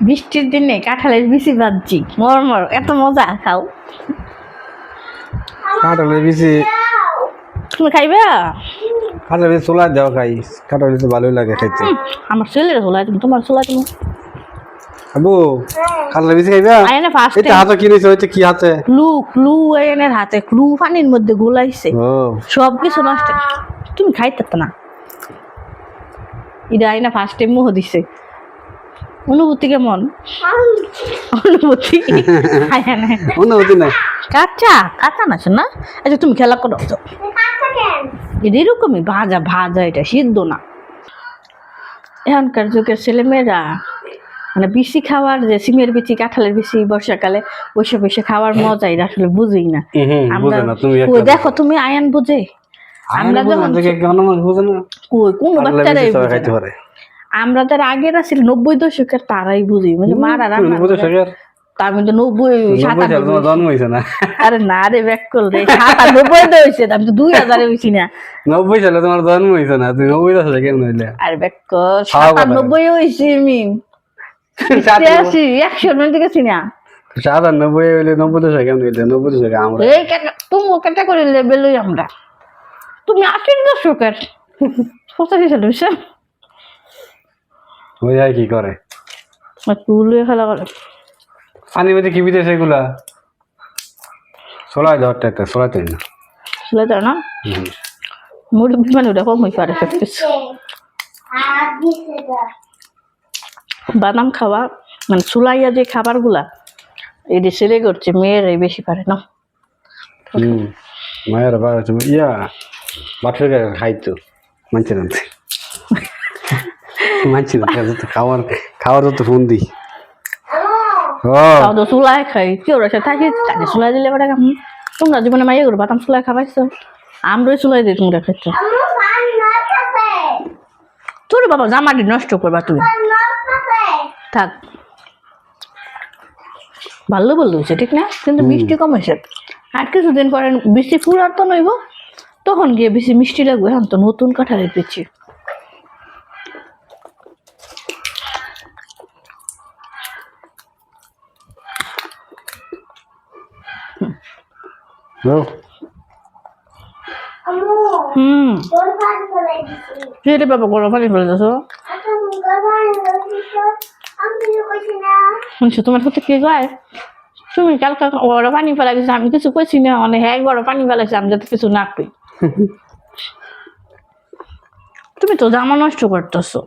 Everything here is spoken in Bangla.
বৃষ্টির দিনে কাঁঠালের বিচি ভাজি মর এত মজা খাও। কাঁঠালের বিচি তুমি খাইবে? কাঁঠালের বিচি চুলা দাও খাই, কাঁঠালের বিচি ভালোই লাগে খাইতে। আমার ছেলের চুলাই তুমি, তোমার চুলাই তুমি। আবু কাঁঠালের বিচি খাইবা? আয়নে ফার্স্ট এটা হাতে কিনেছে, ওইটা কি হাতে? ক্লু এনের হাতে ক্লু পানির মধ্যে গুলাইছে, ও সব কিছু নষ্ট। তুমি খাইতে না, এটা আইনা ফার্স্ট টাইম মুহ দিছে। অনুভূতি কেমন? অনুভূতি অনুভূতি নাই। কাঁচা কাঁচা না শোনা। আচ্ছা তুমি খেলা করো তো, এরকমই ভাজা ভাজা, এটা সিদ্ধ না। এখনকার যুগের ছেলেমেয়েরা মানে বিচি খাওয়ার, যে সিমের বিচি কাঁঠালের বিচি বর্ষাকালে বসে বসে খাওয়ার মজা এটা আসলে বুঝি না আমরা। ওই দেখো তুমি আয়ান বুঝে, আমরা যখন কোন বাচ্চারাই বুঝে না। আমরা যারা আগের ছিল 90 দশকের তারাই বুঝি, মানে মারা রান্না আমি তো 90 জন্ম হয়েছে না। আরে না রে ব্যাক কল রে, 97 তো হয়েছে, আমি তো 2000 হয়েছি না। 90 সালে তোমার জন্ম হয়েছে না, তুমি 90 সালে কেমন হইলে? আরে ব্যাক কল 97 হয়েছি আমি, 100 মিনিট গেছি না। 97 হইলে 90 দশকে কেমন হইলে? 90 দশকে আমরা এই তুমি ক্যাটাগরি লেভেলই আমরা, তুমি 80 দশকের 85 সালে হয়েছে। ওই যায় কি করে তুলে খেলা করে পানির মধ্যে কি বিদেছে এগুলা? সোলাই ধরতে সোলাতে না, ছিল তো না মুরগি মানে ওটা কম হয়ে পারে সব কিছু। বাদাম খাওয়া মানে চুলাইয়া যে খাবারগুলা এটি ছেলে করছে, মেয়েরাই বেশি পারে না। মায়ের ইয়া বাটর খাইতো মানছে না, মানছি না খাওয়ার খাওয়ার তো ফোন দিই। তো চুলাই খাই কি ওরা সে থাকি তাকে চুলাই দিলে বেটা তোমরা জীবনে মাইয়ে করো বাদাম চুলাই খাবাইছো, আমরাই চুলাই দিই তোমরা ক্ষেত্রে। তোর বাবা জামাটি নষ্ট করবা তুমি, থাক ভালো বলতে হয়েছে ঠিক না, কিন্তু মিষ্টি কম হয়েছে। আর কিছুদিন পরে বেশি ফুরার তো নইব, তখন গিয়ে বেশি মিষ্টি লাগবে। এখন তো নতুন কাঁঠালের বিচি। রে বাবা গরম পানি ফেলে দিছো, শুনছো তোমার সাথে কে যায়? তুমি কালকে গরম পানি ফেলা গেছো, আমি কিছু কইছি না, মানে হ্যাঁ গরম পানি ফেলাইছি আমি যাতে কিছু না কই। তুমি তো জামা নষ্ট করতেছো।